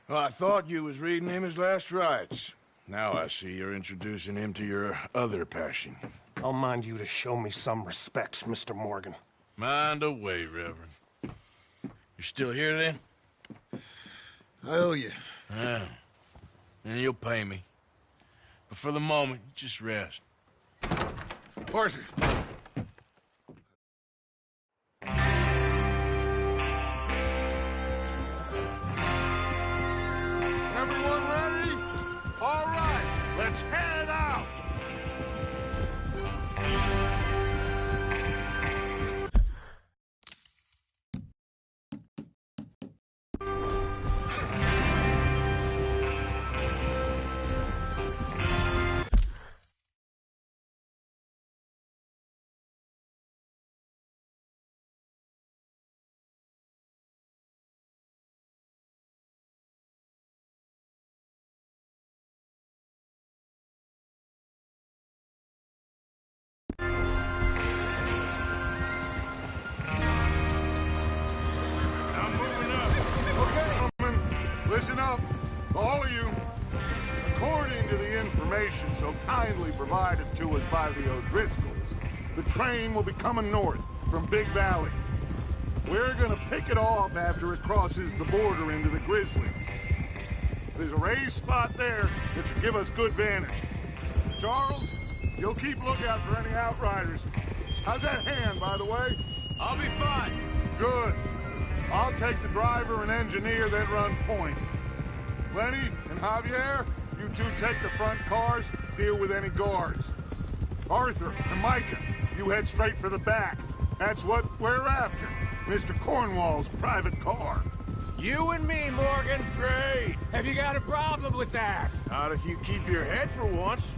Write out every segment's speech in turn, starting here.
Well, I thought you was reading him his last rites. Now I see you're introducing him to your other passion. I'll mind you to show me some respect, Mr. Morgan. Mind away, Reverend. You're still here, then? I owe you. Yeah. And you'll pay me. But for the moment, just rest. Arthur. Everyone ready? All right, let's head out! Listen up, all of you. According to the information so kindly provided to us by the O'Driscolls, the train will be coming north from Big Valley. We're gonna pick it off after it crosses the border into the Grizzlies. There's a raised spot there that should give us good vantage. Charles, you'll keep lookout for any outriders. How's that hand, by the way? I'll be fine. Good. I'll take the driver and engineer that run point. Lenny and Javier, you two take the front cars, deal with any guards. Arthur and Micah, you head straight for the back. That's what we're after. Mr. Cornwall's private car. You and me, Morgan. Great. Have you got a problem with that? Not if you keep your head for once.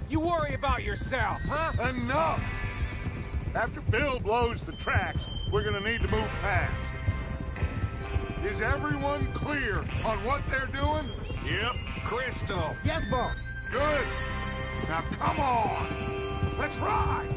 You worry about yourself, huh? Enough! After Bill blows the tracks, we're gonna need to move fast. Is everyone clear on what they're doing? Yep. Crystal. Yes, boss. Good. Now come on. Let's ride.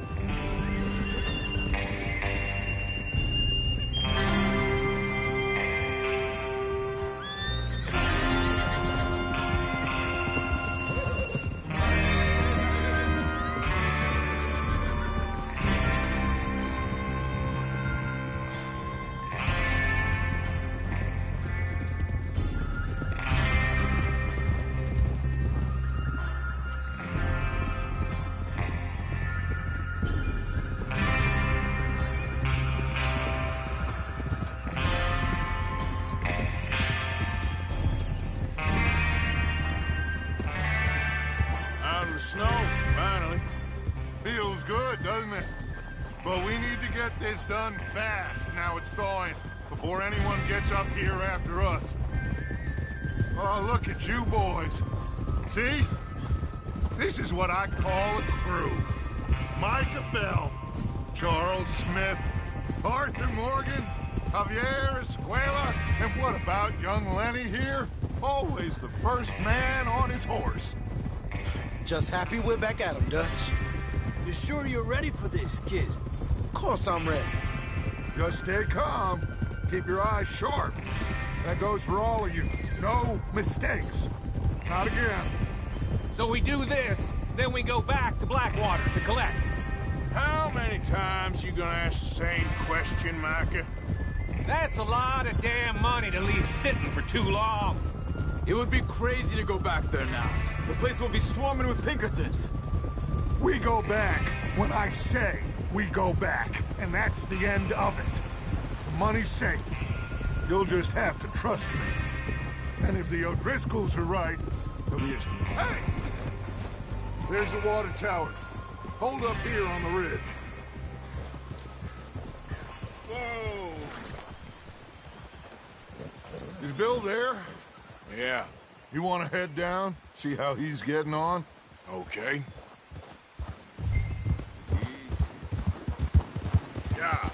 Snow, finally. Feels good, doesn't it? But we need to get this done fast, now it's thawing, before anyone gets up here after us. Oh, look at you boys. See? This is what I call a crew. Micah Bell, Charles Smith, Arthur Morgan, Javier Escuela, and what about young Lenny here? Always the first man on his horse. Just happy we're back at him, Dutch. You sure you're ready for this, kid? Of course I'm ready. Just stay calm. Keep your eyes sharp. That goes for all of you. No mistakes. Not again. So we do this, then we go back to Blackwater to collect. How many times you gonna ask the same question, Micah? That's a lot of damn money to leave sitting for too long. It would be crazy to go back there now. The place will be swarming with Pinkertons. We go back when I say we go back, and that's the end of it. The money's safe. You'll just have to trust me. And if the O'Driscolls are right, there'll be a... Hey! There's the water tower. Hold up here on the ridge. Whoa! Is Bill there? Yeah. You want to head down, see how he's getting on? Okay. Yeah.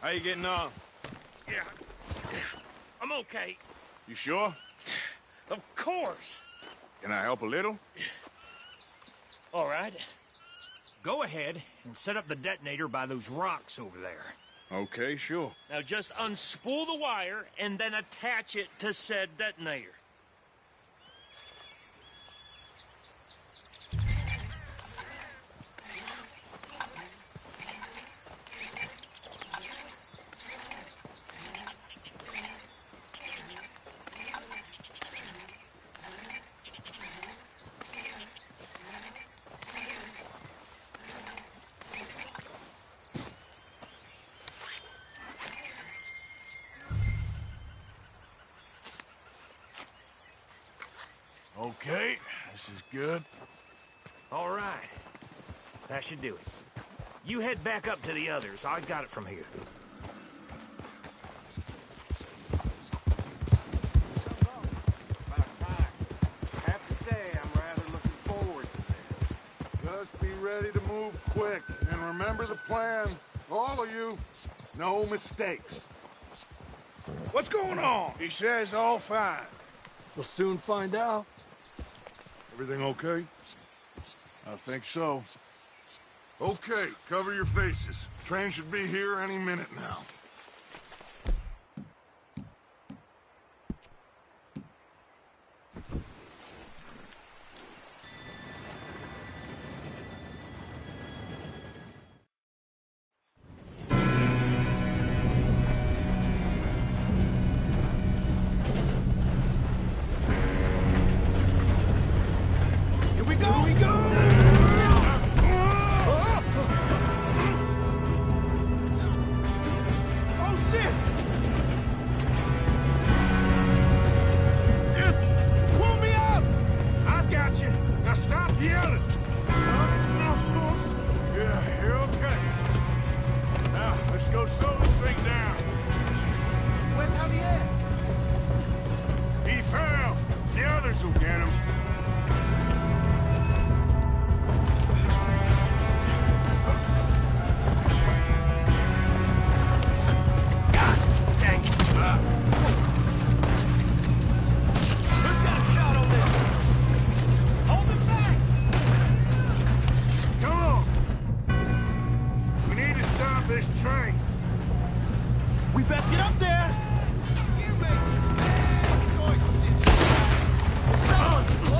How you getting on? Yeah. I'm okay. You sure? Of course. Can I help a little? All right. Go ahead and set up the detonator by those rocks over there. Okay, sure. Now just unspool the wire and then attach it to said detonator. Okay, this is good. All right. That should do it. You head back up to the others. I got it from here. About time. I have to say, I'm rather looking forward to this. Just be ready to move quick, and remember the plan. All of you, no mistakes. What's going on? He says all fine. We'll soon find out. Everything okay? I think so. Okay, cover your faces. Train should be here any minute now. Here we go! Here we go! Oh, shit! Pull me up! I've got you. Now stop yelling. Yeah, you're okay. Now, let's go slow this thing down. Where's Javier? He fell. The others will get him. Dang. Who's got a shot on this? Hold him back! Come on. We need to stop this train. We best get up there! You make some bad choices in this life.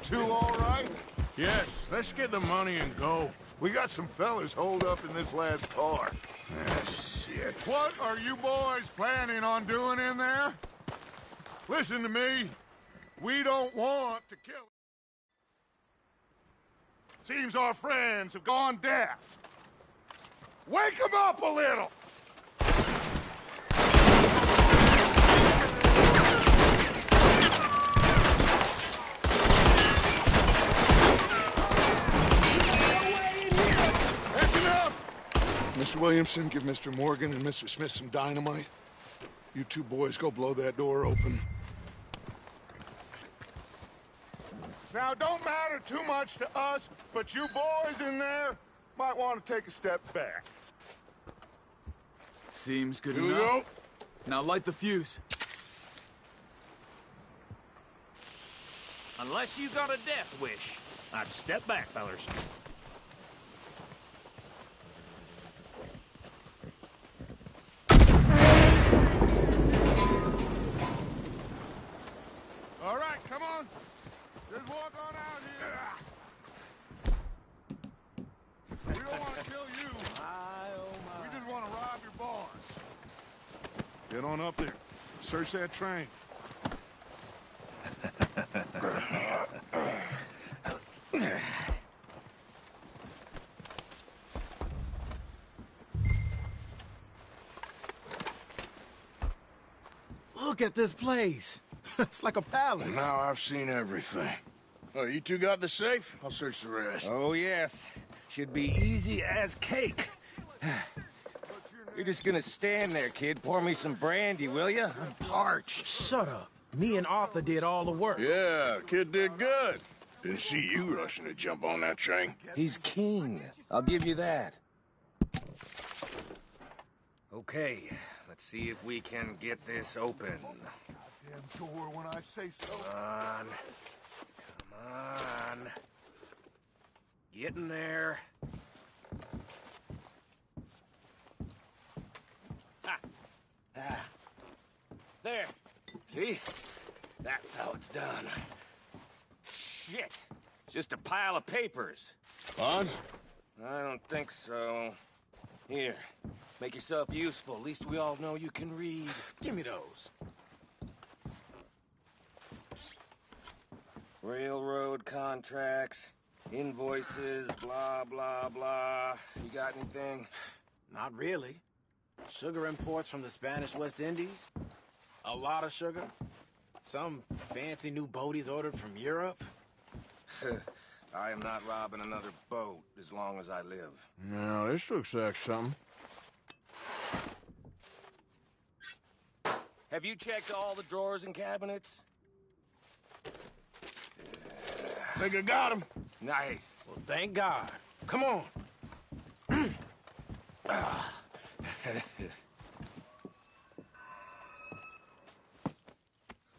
two all right? Yes, let's get the money and go. We got some fellas holed up in this last car. Ah, shit. What are you boys planning on doing in there? Listen to me. We don't want to kill... Seems our friends have gone deaf. Wake them up a little! Mr. Williamson, give Mr. Morgan and Mr. Smith some dynamite. You two boys go blow that door open. Now, it don't matter too much to us, but you boys in there might want to take a step back. Seems good Here we enough. go. Now light the fuse. Unless you got a death wish, I'd step back, fellers. All right, come on. Just walk on out here. We don't want to kill you. We just want to rob your boss. Get on up there. Search that train. Look at this place. It's like a palace. Now I've seen everything. Oh, you two got the safe? I'll search the rest. Oh, yes. Should be easy as cake. You're just gonna stand there, kid. Pour me some brandy, will you? I'm parched. Shut up. Me and Arthur did all the work. Yeah, kid did good. Didn't see you rushing to jump on that train. He's keen. I'll give you that. Okay, let's see if we can get this open. Damn door when I say so. Come on. Come on. Get in there. Ha! Ah. There. See? That's how it's done. Shit. Just a pile of papers. Bonds? I don't think so. Here. Make yourself useful. At least we all know you can read. Give me those. Railroad contracts, invoices, blah, blah, blah. You got anything? Not really. Sugar imports from the Spanish West Indies. A lot of sugar. Some fancy new boat he's ordered from Europe. I am not robbing another boat as long as I live. No, this looks like something. Have you checked all the drawers and cabinets? Think I got him. Nice. Well, thank God. Come on.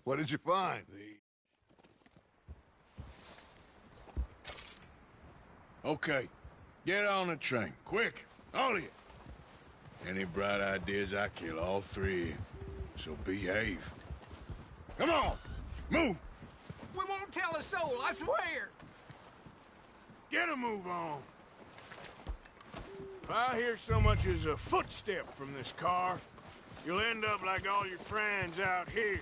What did you find? Okay, get on the train, quick, all of you. Any bright ideas, I kill all three of you. So behave. Come on, move. We won't tell a soul, I swear. Get a move on. If I hear so much as a footstep from this car, you'll end up like all your friends out here.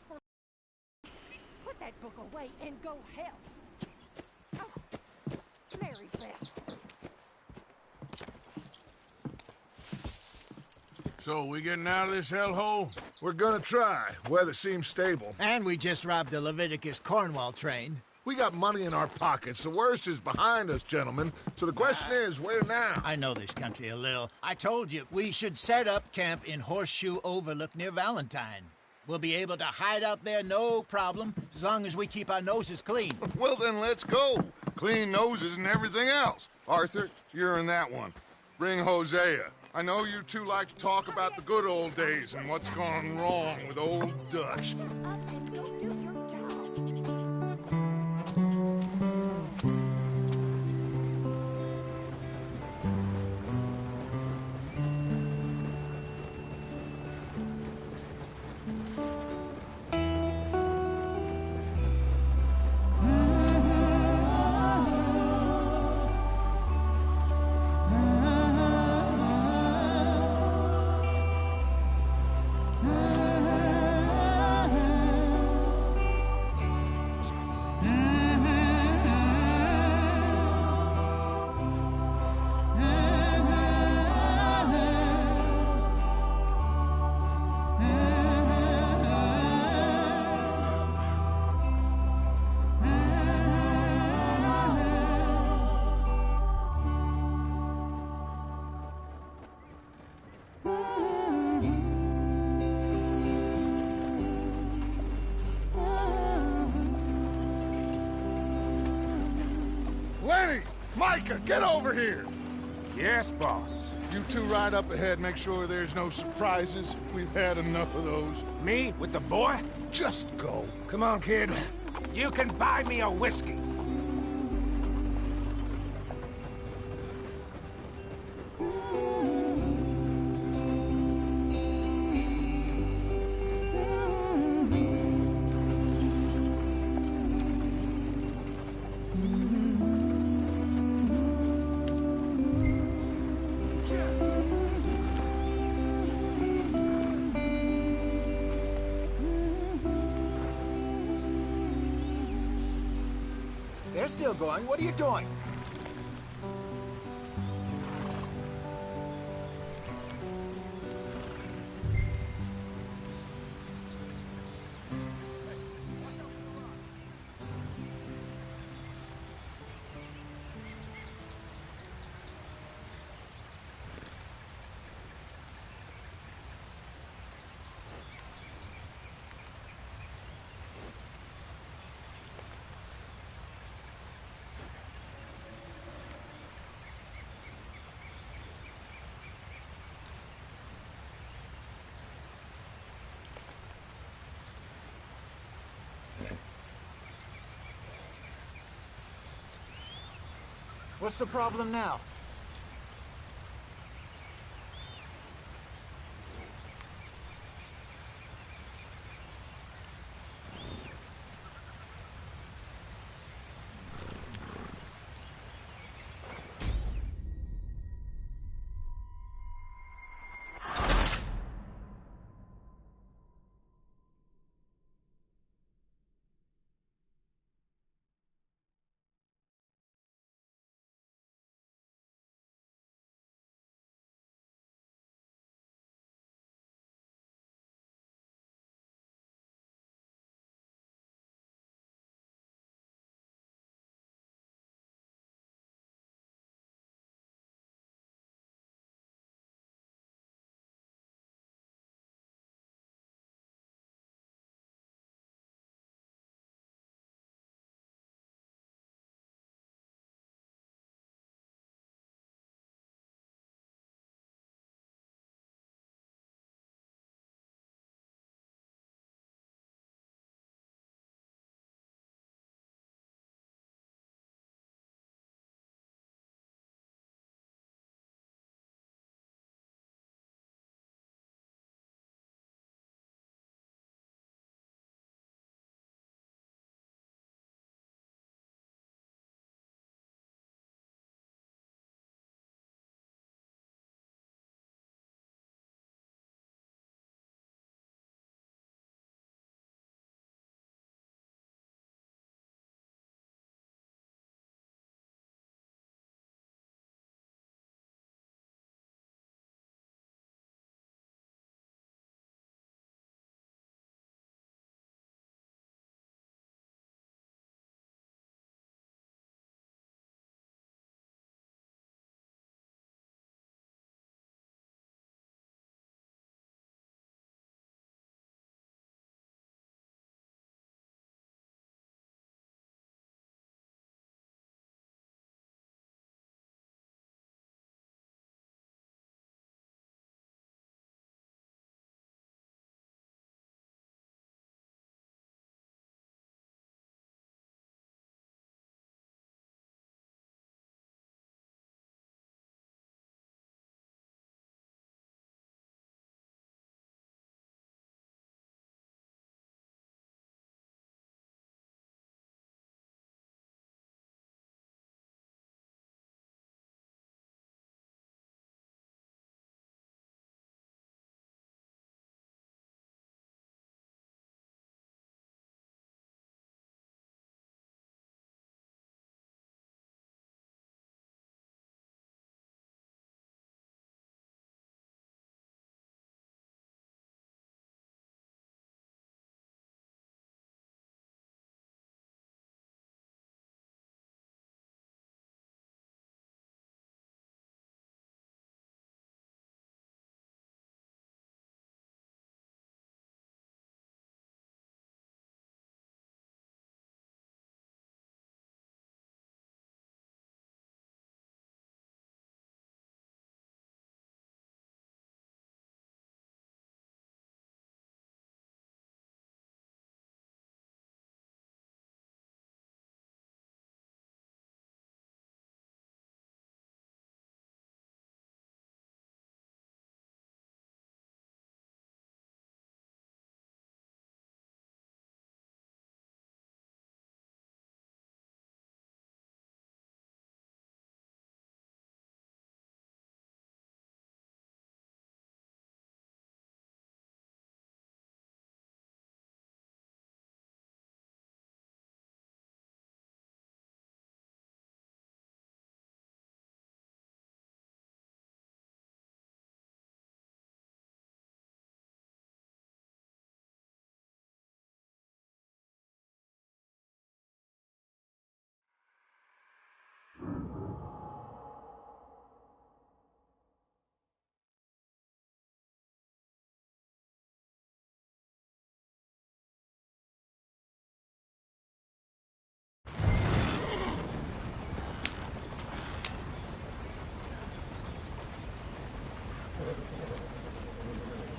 for... Put that book away and go help. Oh, Mary Beth. So, we getting out of this hellhole? We're gonna try. Weather seems stable. And we just robbed a Leviticus Cornwall train. We got money in our pockets. The worst is behind us, gentlemen. So the question is, where now? I know this country a little. I told you, we should set up camp in Horseshoe Overlook near Valentine. We'll be able to hide out there, no problem, as long as we keep our noses clean. Well, then let's go. Clean noses and everything else. Arthur, you're in that one. Bring Hosea. I know you two like to talk about the good old days and what's gone wrong with old Dutch. Up and go do your job. Lenny! Micah, get over here! Yes, boss. You two ride up ahead, make sure there's no surprises. We've had enough of those. Me with the boy? Just go. Come on, kid. You can buy me a whiskey. They're still going. What are you doing? What's the problem now?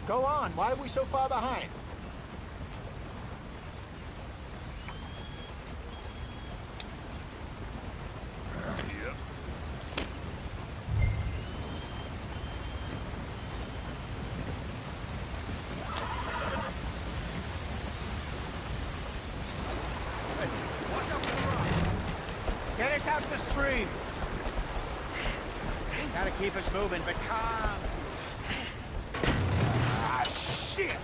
Go on. Why are we so far behind? Get us out the stream. Gotta keep us moving, but calm. Ah, shit!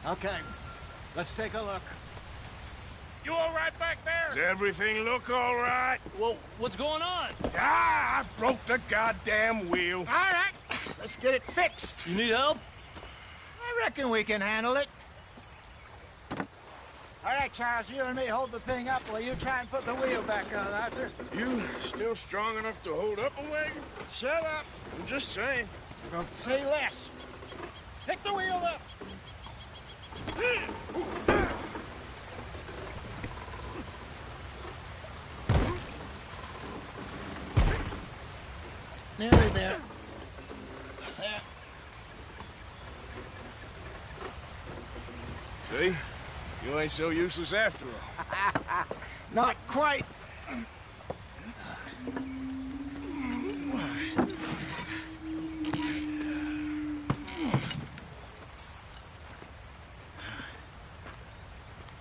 Okay, let's take a look. You all right back there? Does everything look all right? Well, what's going on? Ah, I broke the goddamn wheel. All right, let's get it fixed. You need help? I reckon we can handle it. All right, Charles, you and me hold the thing up while you try and put the wheel back on, Arthur. You still strong enough to hold up a wagon? Shut up. I'm just saying. Don't say less. Pick the wheel up. Nearly there. There. See? You ain't so useless after all. Not quite.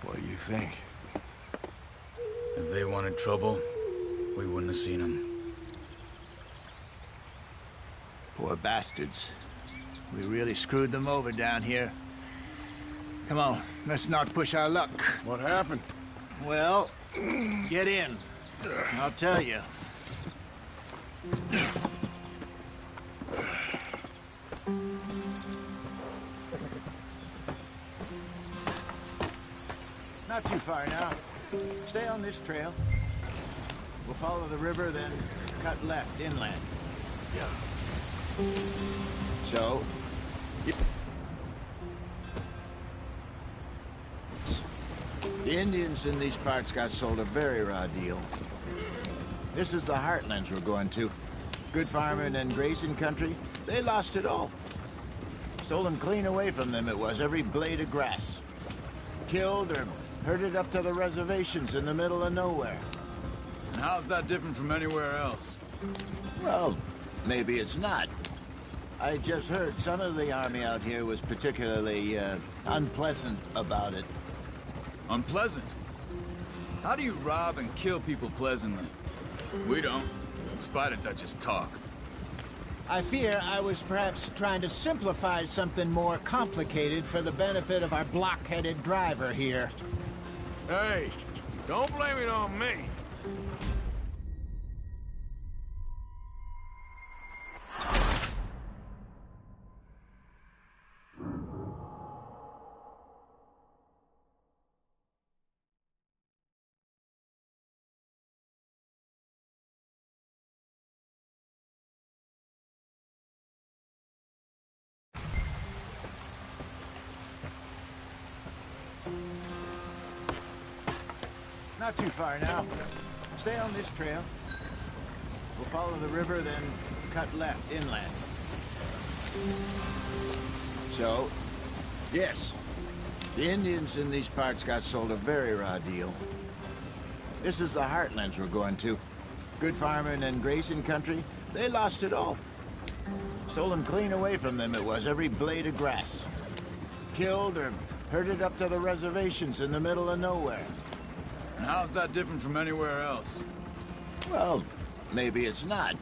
What do you think? If they wanted trouble, we wouldn't have seen them. Poor bastards. We really screwed them over down here. Come on, let's not push our luck. What happened? Well, get in. I'll tell you. Not too far now. Stay on this trail. We'll follow the river, then cut left inland. Yeah. So, the Indians in these parts got sold a very raw deal. This is the heartlands we're going to. Good farming and grazing country, they lost it all. Stolen clean away from them it was, every blade of grass. Killed or herded up to the reservations in the middle of nowhere. And how's that different from anywhere else? Well, maybe it's not. I just heard some of the army out here was particularly, unpleasant about it. Unpleasant? How do you rob and kill people pleasantly? We don't, in spite of Dutch's talk. I fear I was perhaps trying to simplify something more complicated for the benefit of our block-headed driver here. Hey, don't blame it on me. Not too far now. Stay on this trail. We'll follow the river, then cut left inland. So, yes, the Indians in these parts got sold a very raw deal. This is the heartlands we're going to. Good farming and grazing country, they lost it all. Stolen clean away from them it was, every blade of grass. Killed or herded up to the reservations in the middle of nowhere. And how's that different from anywhere else? Well, maybe it's not.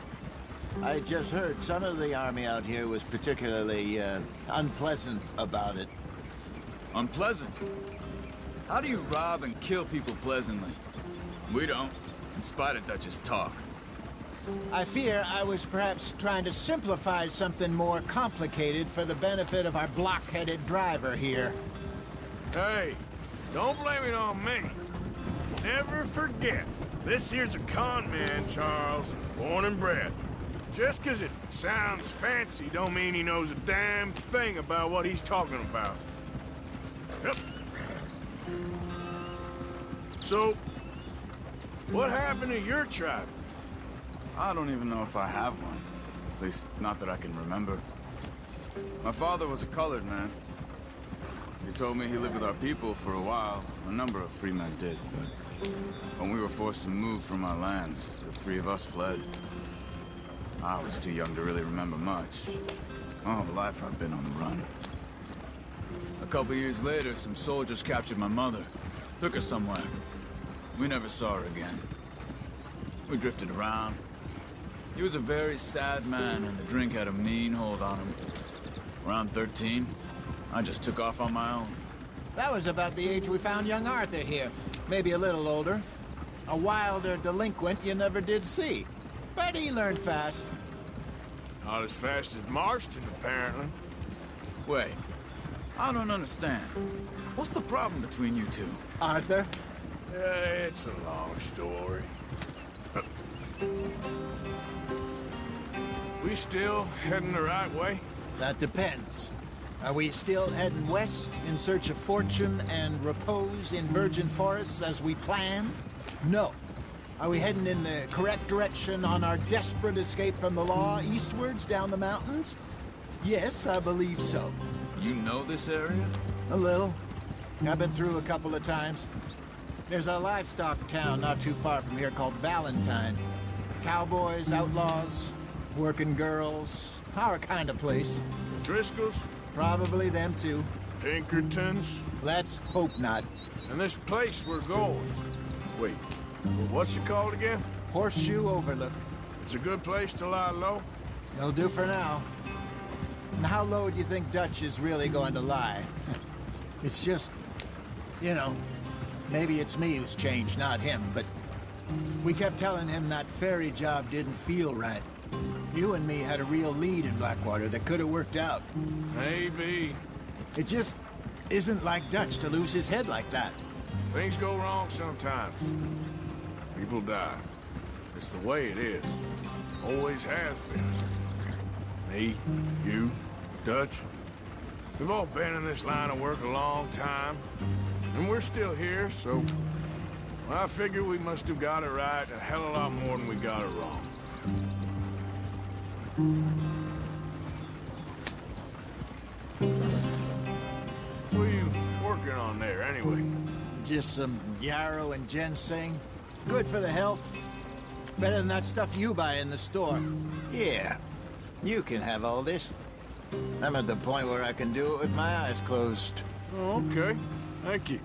I just heard some of the army out here was particularly, unpleasant about it. Unpleasant? How do you rob and kill people pleasantly? We don't, in spite of Dutch's talk. I fear I was perhaps trying to simplify something more complicated for the benefit of our block-headed driver here. Hey, don't blame it on me. Never forget, this here's a con man, Charles, born and bred. Just 'cause it sounds fancy don't mean he knows a damn thing about what he's talking about. Yep. So, what happened to your tribe? I don't even know if I have one. At least, not that I can remember. My father was a colored man. He told me he lived with our people for a while. A number of free men did, but when we were forced to move from our lands, the three of us fled. I was too young to really remember much. All of life I've been on the run. A couple years later, some soldiers captured my mother. Took her somewhere. We never saw her again. We drifted around. He was a very sad man, and the drink had a mean hold on him. Around 13, I just took off on my own. That was about the age we found young Arthur here. Maybe a little older. A wilder delinquent you never did see. But he learned fast. Not as fast as Marston, apparently. Wait, I don't understand. What's the problem between you two? Arthur? Yeah, it's a long story. We still heading the right way? That depends. Are we still heading west in search of fortune and repose in virgin forests as we planned? No. Are we heading in the correct direction on our desperate escape from the law eastwards down the mountains? Yes, I believe so. You know this area? A little. I've been through a couple of times. There's a livestock town not too far from here called Valentine. Cowboys, outlaws, working girls, our kind of place. Driscoll's? Probably them too. Pinkertons? Let's hope not. And this place we're going. Wait, what's it called again? Horseshoe Overlook. It's a good place to lie low? It'll do for now. And how low do you think Dutch is really going to lie? It's just, you know, maybe it's me who's changed, not him, but we kept telling him that ferry job didn't feel right. You and me had a real lead in Blackwater that could have worked out. Maybe. It just isn't like Dutch to lose his head like that. Things go wrong sometimes. People die. It's the way it is. Always has been. Me, you, Dutch. We've all been in this line of work a long time. And we're still here, so... I figure we must have got it right a hell of a lot more than we got it wrong. What are you working on there, anyway? Just some yarrow and ginseng. Good for the health. Better than that stuff you buy in the store. Yeah, you can have all this. I'm at the point where I can do it with my eyes closed. Oh, okay. Thank you.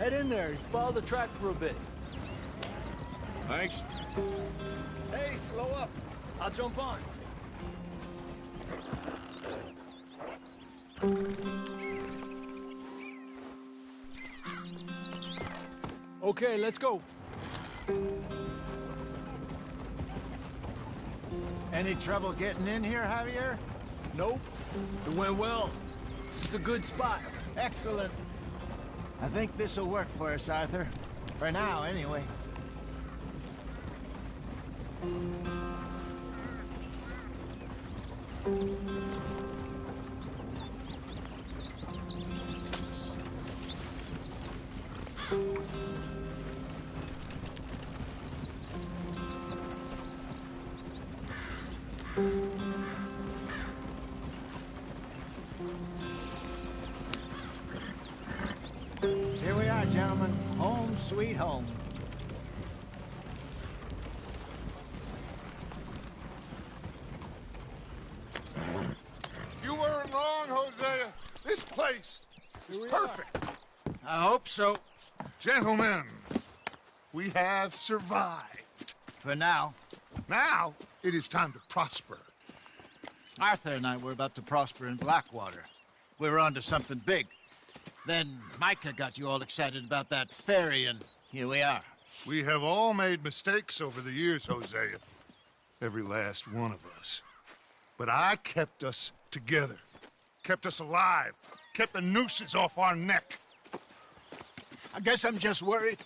Head in there, follow the track for a bit. Thanks. Hey, slow up. I'll jump on. Okay, let's go. Any trouble getting in here, Javier? Nope. It went well. This is a good spot. Excellent. I think this'll work for us, Arthur. For now, anyway. Here we are, gentlemen. Home sweet home. You weren't wrong, Hosea. This place is perfect. I hope so. Gentlemen, we have survived. For now. Now, it is time to prosper. Arthur and I were about to prosper in Blackwater. We were onto something big. Then Micah got you all excited about that ferry, and here we are. We have all made mistakes over the years, Hosea. Every last one of us. But I kept us together. Kept us alive. Kept the nooses off our neck. I guess I'm just worried.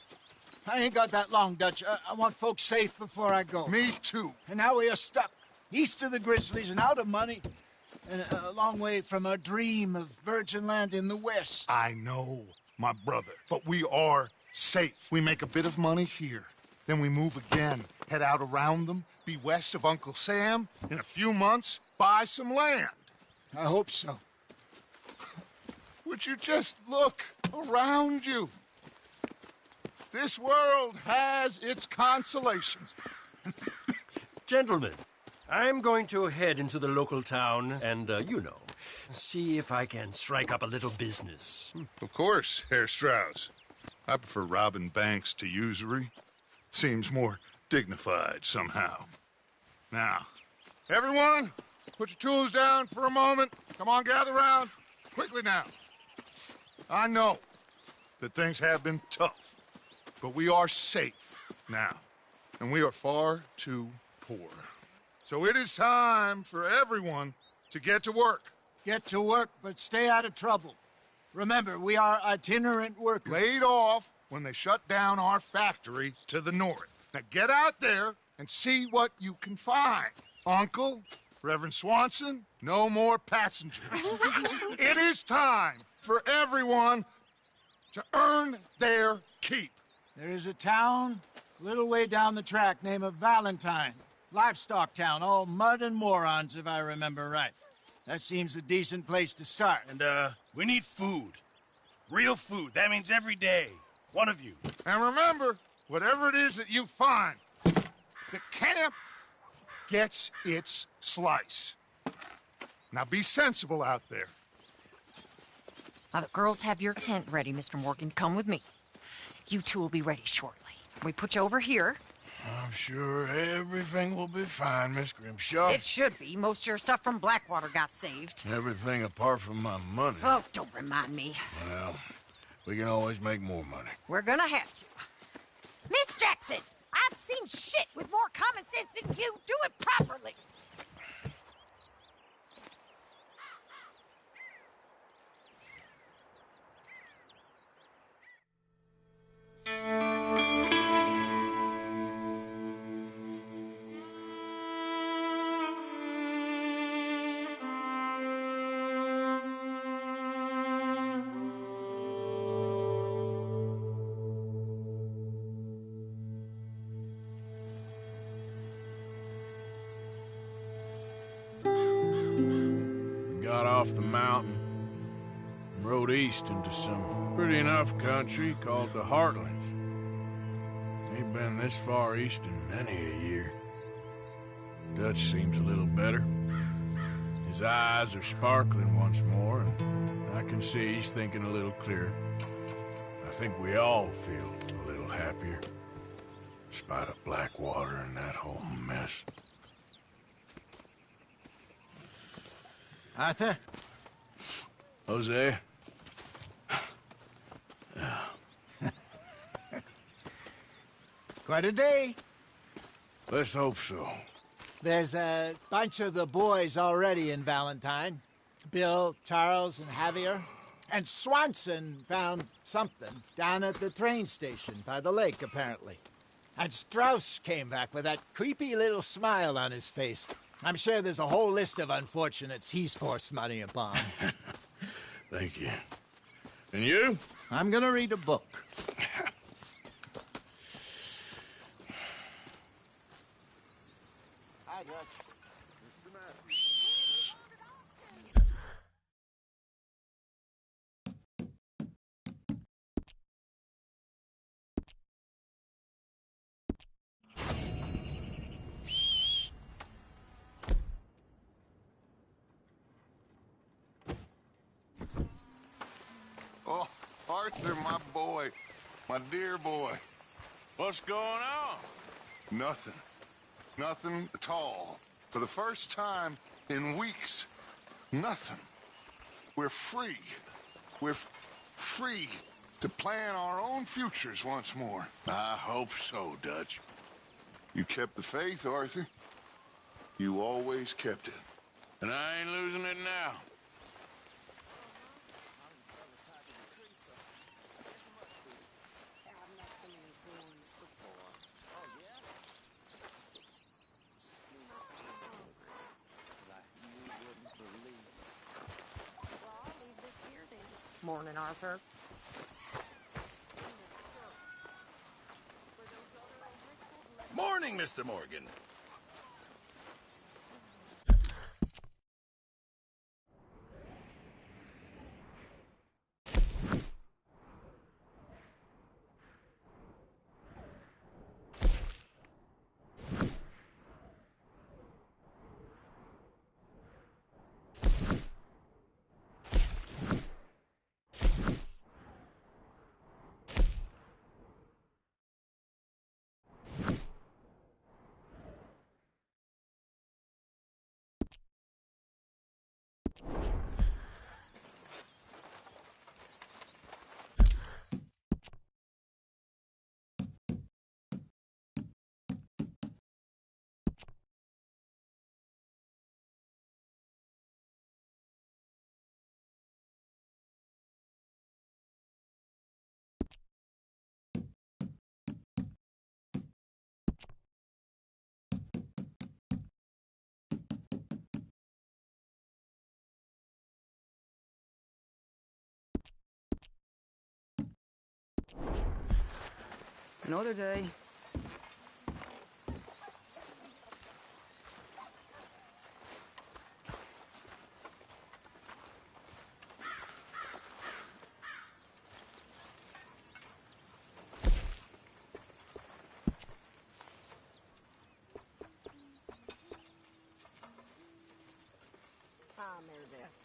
I ain't got that long, Dutch. I want folks safe before I go. Me too. And now we are stuck, east of the Grizzlies and out of money, and a long way from our dream of virgin land in the west. I know, my brother, but we are safe. We make a bit of money here. Then we move again, head out around them, be west of Uncle Sam. In a few months, buy some land. I hope so. Would you just look around you? This world has its consolations. Gentlemen, I'm going to head into the local town and, see if I can strike up a little business. Of course, Herr Strauss. I prefer robbing banks to usury. Seems more dignified somehow. Now, everyone, put your tools down for a moment. Come on, gather round. Quickly now. I know that things have been tough, but we are safe now, and we are far too poor. So it is time for everyone to get to work. Get to work, but stay out of trouble. Remember, we are itinerant workers. Laid off when they shut down our factory to the north. Now get out there and see what you can find. Uncle, Reverend Swanson, no more passengers. It is time for everyone to earn their keep. There is a town a little way down the track named Valentine. Livestock town, all mud and morons, if I remember right. That seems a decent place to start. And, we need food. Real food. That means every day. One of you. And remember, whatever it is that you find, the camp gets its slice. Now be sensible out there. Now, the girls have your tent ready, Mr. Morgan. Come with me. You two will be ready shortly. We put you over here. I'm sure everything will be fine, Miss Grimshaw. It should be. Most of your stuff from Blackwater got saved. Everything apart from my money. Oh, don't remind me. Well, we can always make more money. We're gonna have to. Miss Jackson, I've seen shit with more common sense than you. Do it properly. Got off the mountain and rode east into some pretty enough country called the Heartlands. Ain't been this far east in many a year. Dutch seems a little better. His eyes are sparkling once more, and I can see he's thinking a little clearer. I think we all feel a little happier. Despite of Blackwater and that whole mess. Arthur? Jose? Quite a day. Let's hope so. There's a bunch of the boys already in Valentine. Bill, Charles, and Javier. And Swanson found something down at the train station by the lake, apparently. And Strauss came back with that creepy little smile on his face. I'm sure there's a whole list of unfortunates he's forced money upon. Thank you. And you? I'm gonna read a book. Hi, Dutch. Oh, Arthur, my boy. My dear boy. What's going on? Nothing. Nothing at all. For the first time in weeks. Nothing. We're free. We're free to plan our own futures once more. I hope so, Dutch. You kept the faith, Arthur. You always kept it. And I ain't losing it now. Morning, Arthur. Morning, Mr. Morgan. Another day. Ah, Meredith.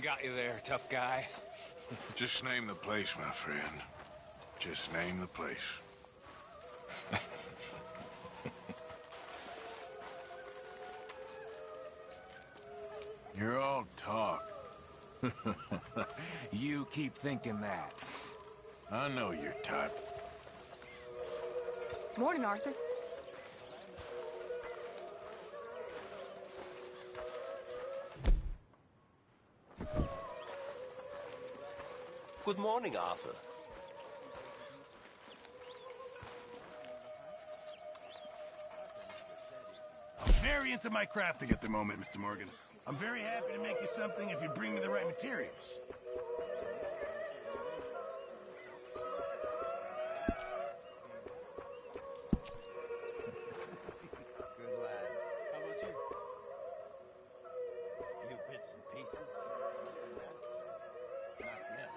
Got you there, tough guy. Just name the place, my friend. Just name the place. You're all talk. You keep thinking that. I know your type. Morning, Arthur. Good morning, Arthur. I'm very into my crafting at the moment, Mr. Morgan. I'm very happy to make you something if you bring me the right materials. Good lad. How about you? New bits and pieces? Not yet.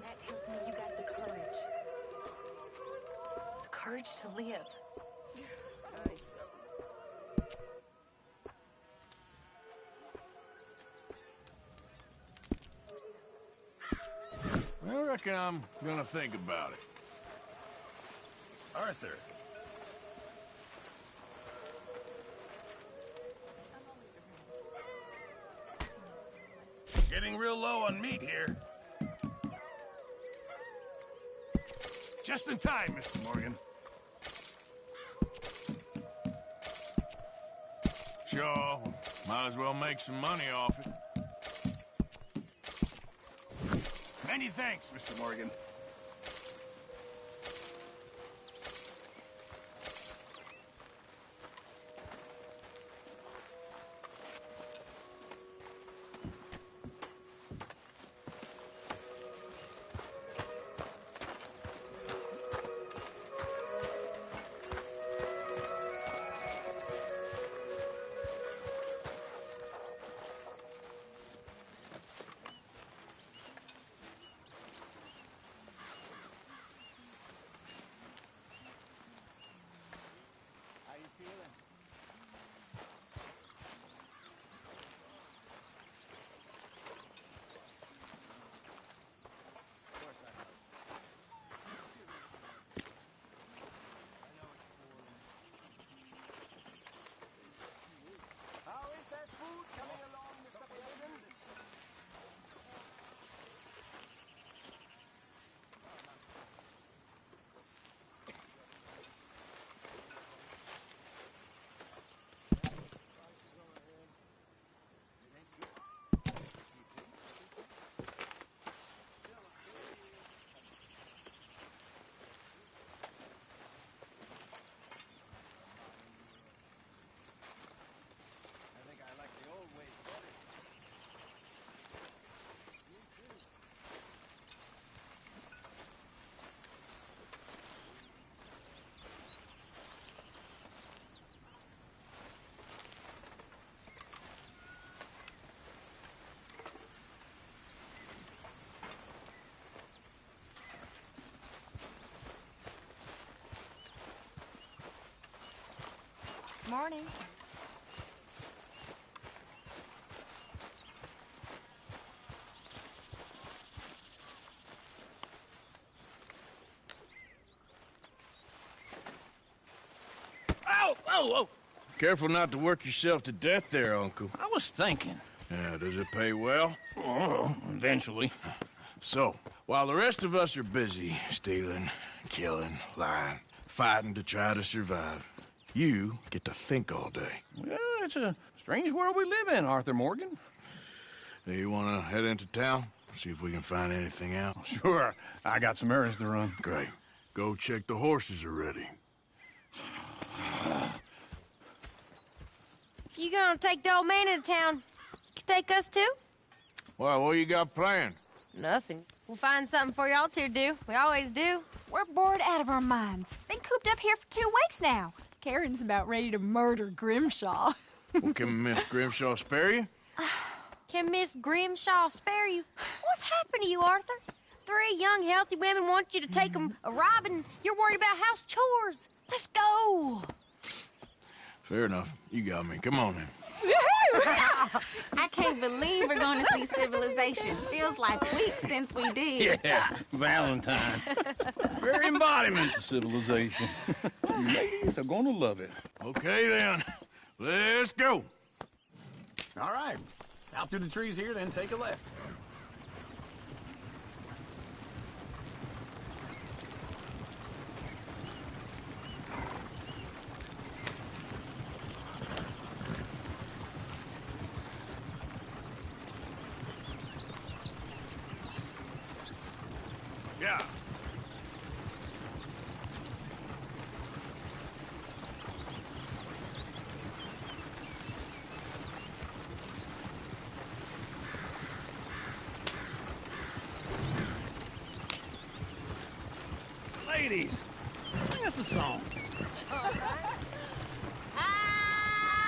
That tells me you got the courage. The courage to live. I reckon I'm gonna think about it. Arthur. Getting real low on meat here. Just in time, Mr. Morgan. Sure, might as well make some money off it. Many thanks, Mr. Morgan. Morning. Ow! Oh, oh! Careful not to work yourself to death there, Uncle. I was thinking. Yeah, does it pay well? Oh, eventually. So, while the rest of us are busy stealing, killing, lying, fighting to try to survive, you get to think all day. Well, it's a strange world we live in, Arthur Morgan. Do you want to head into town? See if we can find anything out? Sure. I got some errands to run. Great. Go check the horses are ready. You gonna take the old man into town? You take us too? Well, what you got planned? Nothing. We'll find something for y'all to do. We always do. We're bored out of our minds. Been cooped up here for 2 weeks now. Karen's about ready to murder Grimshaw. Well, can Miss Grimshaw spare you? Can Miss Grimshaw spare you? What's happened to you, Arthur? 3 young, healthy women want you to take them a robbing. You're worried about house chores. Let's go. Fair enough. You got me. Come on, then. I can't believe we're going to see civilization. Feels like weeks since we did. Yeah, Valentine. Very embodiment of civilization. You ladies are gonna love it. Okay, then. Let's go. All right. Out through the trees here, then take a left. Yeah. Ladies, sing us a song. I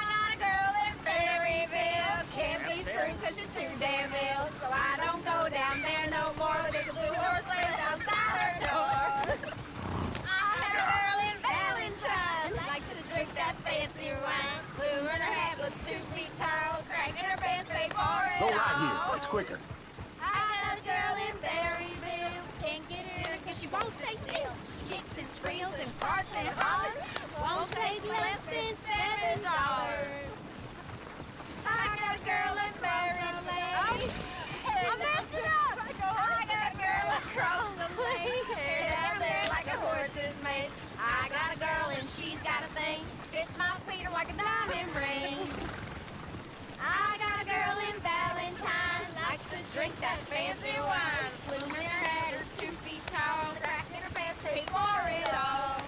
got a girl in Berryville. Can't be screwed 'cause she's too damn ill. So I don't go down there no more. There's a blue horse lays outside her door. I had a girl in Valentine. Likes to drink that fancy wine. Blue in her hat, looks 2 feet tall. Cracking her pants, paid for it Go all. right here. It's quicker. I got a girl in Berryville. Can't get her in 'cause she won't stay still. She kicks and squeals and farts and hollers. Won't take less than $7. I got a girl in Berryville. I messed it up. I got a girl across the lane. Hair down there like a horse is made. I got a girl and she's got a thing. Fits my feet like a diamond ring. I got a girl in Valentine. Likes to drink that fancy wine. Bloom in her hat is 2 feet tall. Crack in her pants, paid for it all.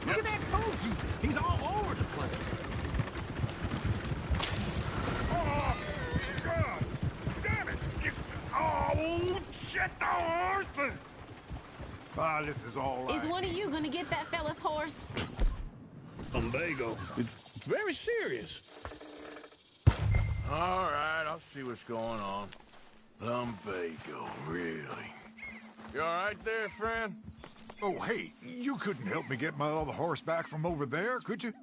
Look at that Koji. He's all over the place. Oh, God! Damn it! Oh, shit, the horses! Ah, this is all right. Is one of you going to get that fella's horse? Lumbago. It's very serious. All right, I'll see what's going on. Lumbago, really? You all right there, friend? Oh, hey, you couldn't help me get my other horse back from over there, could you?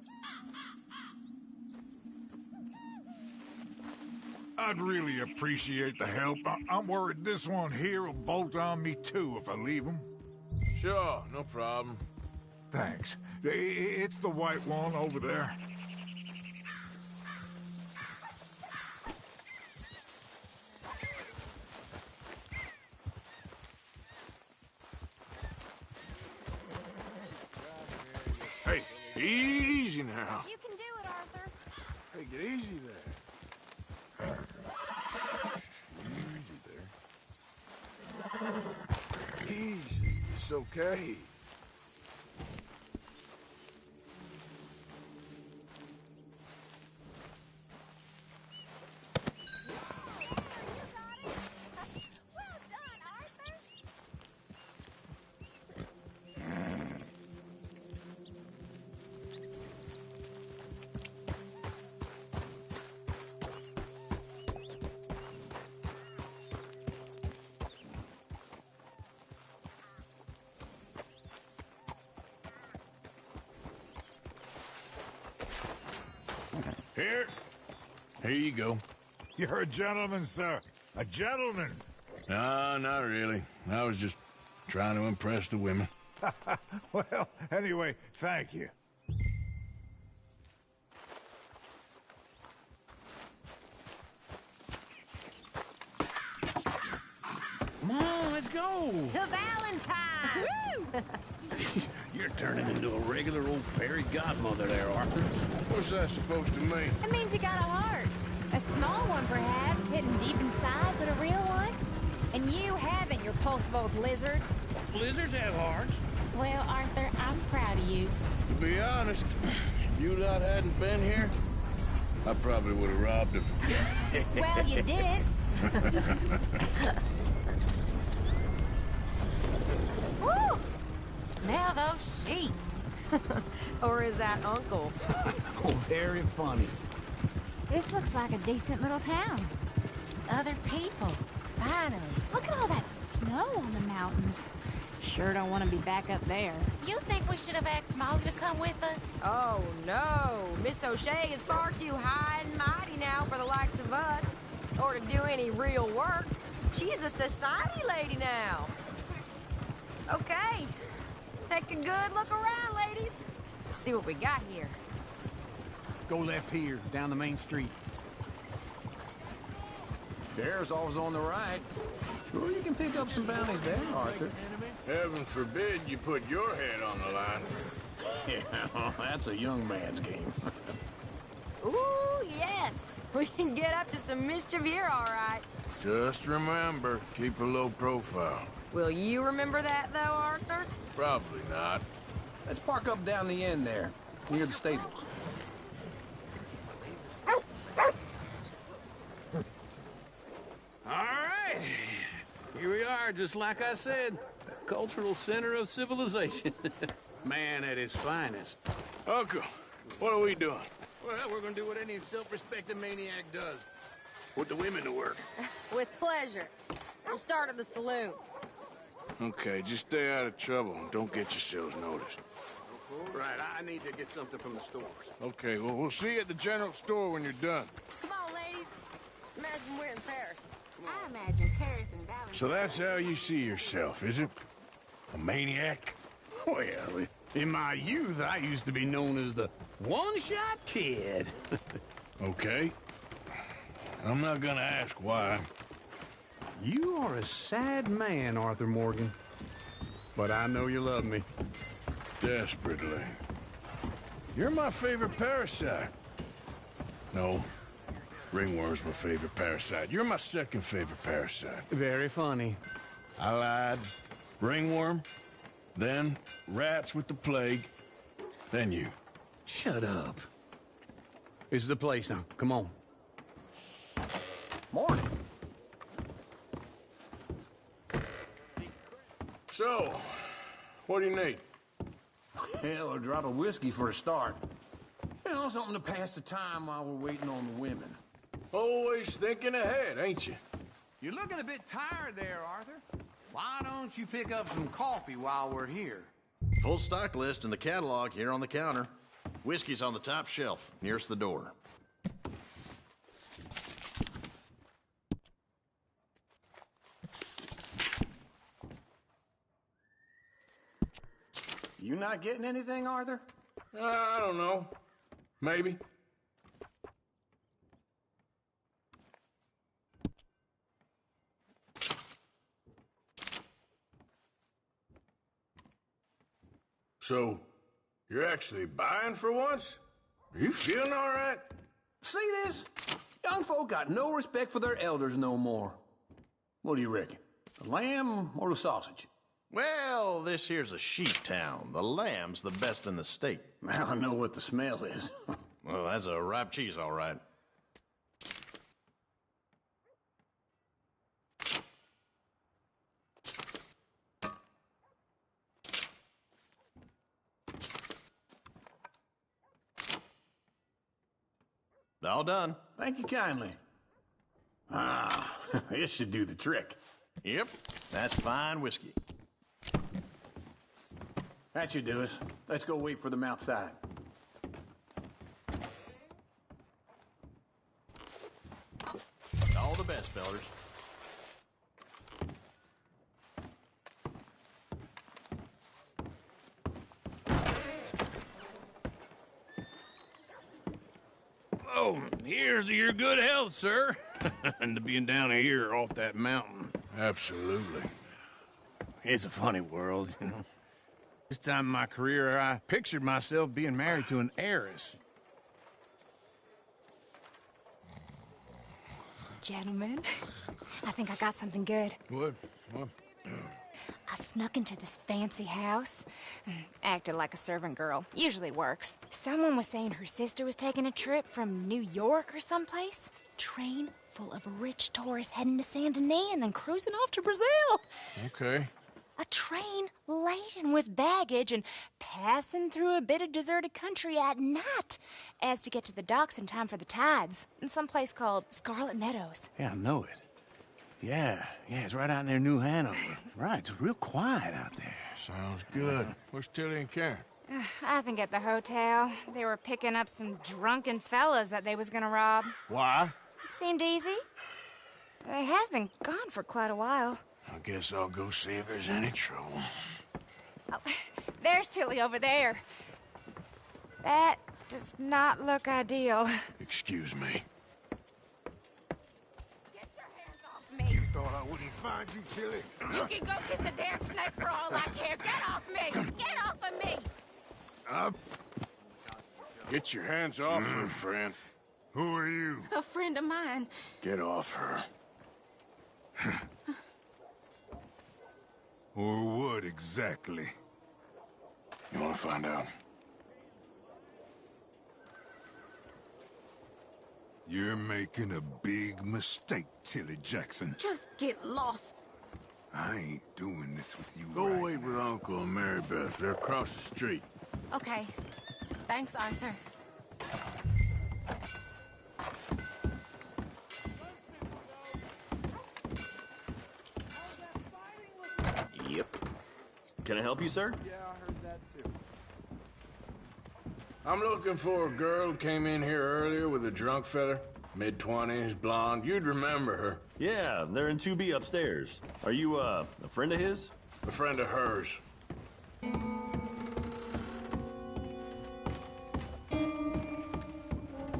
I'd really appreciate the help. I'm worried this one here will bolt on me, too, if I leave him. Sure, no problem. Thanks. It's the white one over there. Hey, easy now. You can do it, Arthur. Hey, get easy there. Easy there. Easy, it's okay. Here you go. You're a gentleman, sir. A gentleman. No, not really. I was just trying to impress the women. Well, anyway, thank you. Come on, let's go. To Valentine! You're turning into a regular old fairy godmother there, Arthur. What's that supposed to mean? It means you got a heart. A small one, perhaps, hidden deep inside, but a real one. And you haven't, you repulsive old lizard. Lizards have hearts. Well, Arthur, I'm proud of you. To be honest, If you lot hadn't been here, I probably would have robbed him. Well, you did. Woo! Smell those sheep. Or is that Uncle? Oh, very funny. This looks like a decent little town. Other people. Finally. Look at all that snow on the mountains. Sure don't want to be back up there. You think we should have asked Molly to come with us? Oh, no. Miss O'Shea is far too high and mighty now for the likes of us. Or to do any real work. She's a society lady now. Okay. Take a good look around, ladies. See what we got here. Go left here, down the main street. There's always on the right. Sure, you can pick up some bounties there, Arthur. Heaven forbid you put your head on the line. Yeah, that's a young man's game. Ooh, yes. We can get up to some mischief here, all right. Just remember, keep a low profile. Will you remember that, though, Arthur? Probably not. Let's park up down the end there, near the stables. All right. Here we are, just like I said. The cultural center of civilization. Man at his finest. Uncle, what are we doing? Well, we're gonna do what any self-respecting maniac does. Put the women to work. With pleasure. We'll start at the saloon. Okay, just stay out of trouble and don't get yourselves noticed. Right, I need to get something from the stores. Okay, well, we'll see you at the general store when you're done. Come on, ladies. Imagine we're in Paris. I imagine Paris and Dallas. So that's how you see yourself, is it? A maniac? Well, in my youth, I used to be known as the one-shot kid. Okay. I'm not gonna ask why. You are a sad man, Arthur Morgan. But I know you love me. Desperately. You're my favorite parasite. No. Ringworm's my favorite parasite. You're my second favorite parasite. Very funny. I lied. Ringworm. Then rats with the plague. Then you. Shut up. This is the place now. Come on. Morning. So, what do you need? Hell, a drop of whiskey for a start. You know, something to pass the time while we're waiting on the women. Always thinking ahead, ain't you? You're looking a bit tired there, Arthur. Why don't you pick up some coffee while we're here? Full stock list in the catalog here on the counter. Whiskey's on the top shelf, nearest the door. You not getting anything, Arthur? I don't know. Maybe. So, you're actually buying for once? Are you feeling all right? See this? Young folk got no respect for their elders no more. What do you reckon? The lamb or the sausage? Well, this here's a sheep town. The lamb's the best in the state. Now I know what the smell is. Well, that's a ripe cheese, all right. All done. Thank you kindly. Ah, this should do the trick. Yep, that's fine whiskey. That should do us. Let's go wait for them outside. All the best, fellers. Oh, here's to your good health, sir. And to being down here off that mountain. Absolutely. It's a funny world, you know. This time in my career, I pictured myself being married to an heiress. Gentlemen, I think I got something good. What? I snuck into this fancy house, acted like a servant girl. Usually works. Someone was saying her sister was taking a trip from New York or someplace. Train full of rich tourists heading to Saint Denis and then cruising off to Brazil. Okay. A train laden with baggage and passing through a bit of deserted country at night as to get to the docks in time for the tides in some place called Scarlet Meadows. Yeah, I know it. Yeah, it's right out near New Hanover. Right, it's real quiet out there. Sounds good. Where's Tilly and Karen? I think at the hotel. They were picking up some drunken fellas that they was gonna rob. Why? It seemed easy. They have been gone for quite a while. I guess I'll go see if there's any trouble. Oh, there's Tilly over there. That does not look ideal. Excuse me. You thought I wouldn't find you, Tilly? You can go kiss a damn snake for all I care. Get off me! Get off of me! Get your hands off her, friend. Who are you? A friend of mine. Get off her. Or what exactly? You want to find out? You're making a big mistake, Tilly Jackson. Just get lost. I ain't doing this with you. Go wait with Uncle and Mary Beth. They're across the street. Okay. Thanks, Arthur. Yep. Can I help you, sir? Yeah, I heard that too. I'm looking for a girl who came in here earlier with a drunk fella. Mid-20s, blonde. You'd remember her. Yeah, they're in 2B upstairs. Are you, a friend of his? A friend of hers.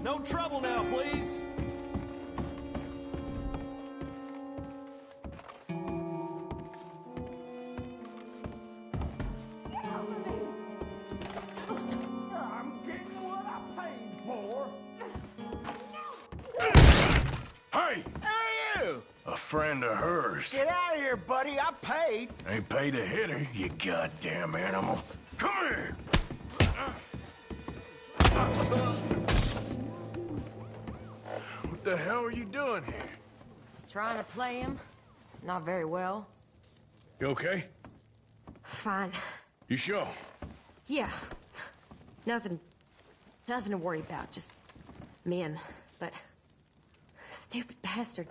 No trouble now, please. Friend of hers. Get out of here, buddy. I paid. Ain't paid to hit her, you goddamn animal. Come here! What the hell are you doing here? Trying to play him. Not very well. You okay? Fine. You sure? Yeah. Nothing to worry about. Just men. But stupid bastard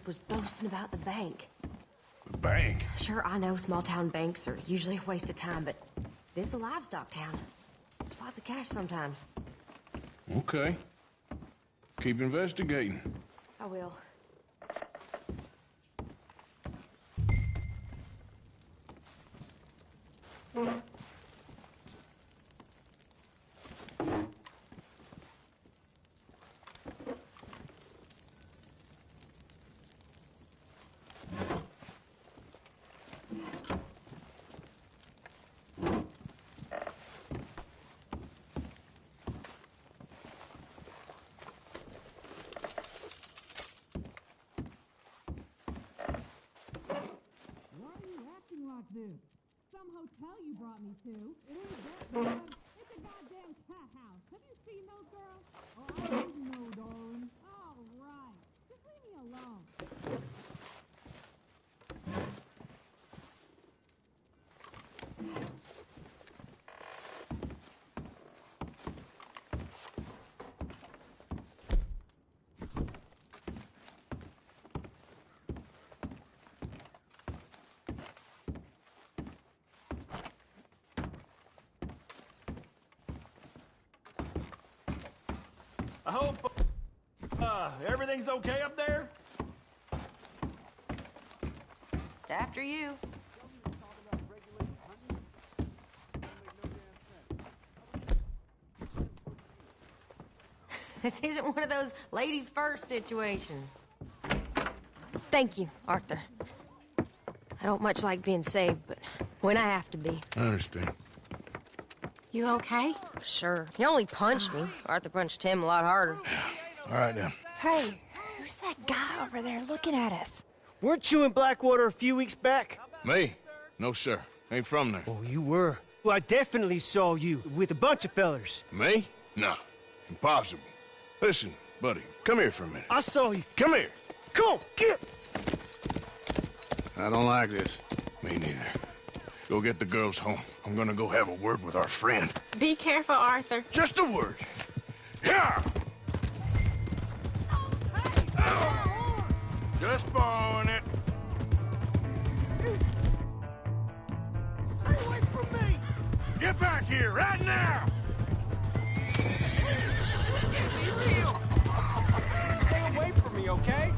was boasting about the bank. The bank? Sure, I know small town banks are usually a waste of time, but this is a livestock town. There's lots of cash sometimes. Okay. Keep investigating. I will. Some hotel you brought me to. It ain't that bad. It's a goddamn cat house. Have you seen those girls? Oh, I don't know, darling. All right. Just leave me alone. I hope everything's okay up there. After you. This isn't one of those ladies first situations. Thank you, Arthur. I don't much like being saved, but when I have to be. I understand. You okay? Sure. He only punched me. Arthur punched him a lot harder. All right, then. Hey, who's that guy over there looking at us? Weren't you in Blackwater a few weeks back? Me? No, sir. Ain't from there. Oh, you were. Well, I definitely saw you with a bunch of fellers. Me? No. Impossible. Listen, buddy, come here for a minute. I saw you. Come here. Come on, get! I don't like this. Me neither. Go get the girls home. I'm gonna go have a word with our friend. Be careful, Arthur. Just a word. Yeah! Just borrowing it. Stay away from me! Get back here, right now! Be real! Stay away from me, okay?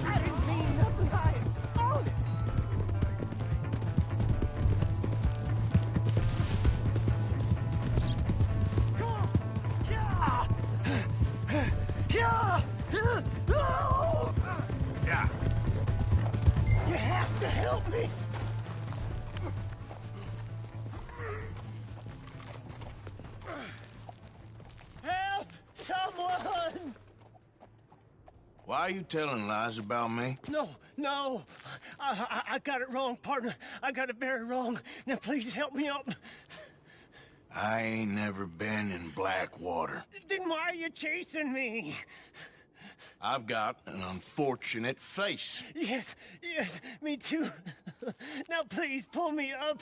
I didn't mean nothing by it. Honest. Come on. Yeah. Yeah. Yeah. You have to help me. Help! Someone! Why are you telling lies about me? No. I got it wrong, partner. I got it very wrong. Now please help me up. I ain't never been in Blackwater. Then why are you chasing me? I've got an unfortunate face. Yes, me too. Now please pull me up.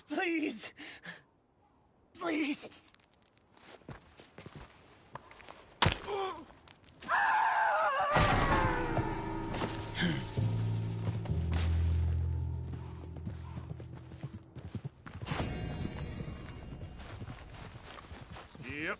Please. Please. Yep.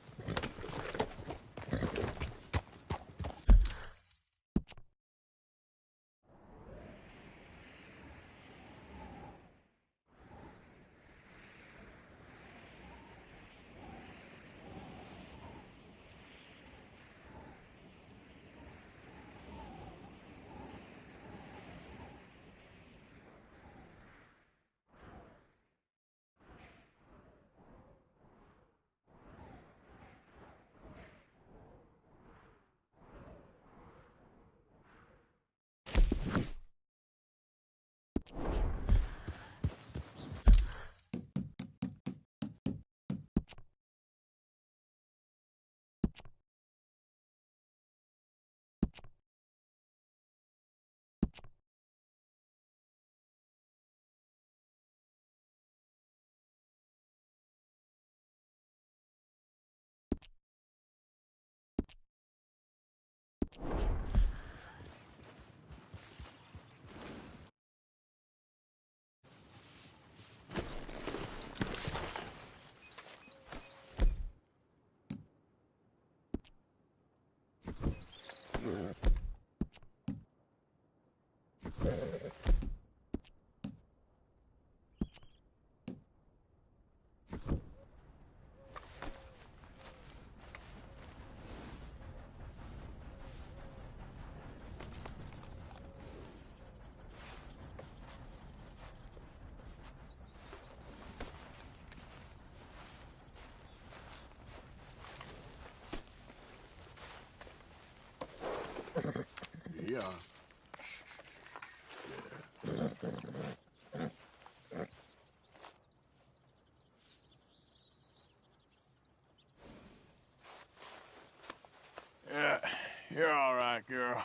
Yeah. Yeah, you're all right, girl.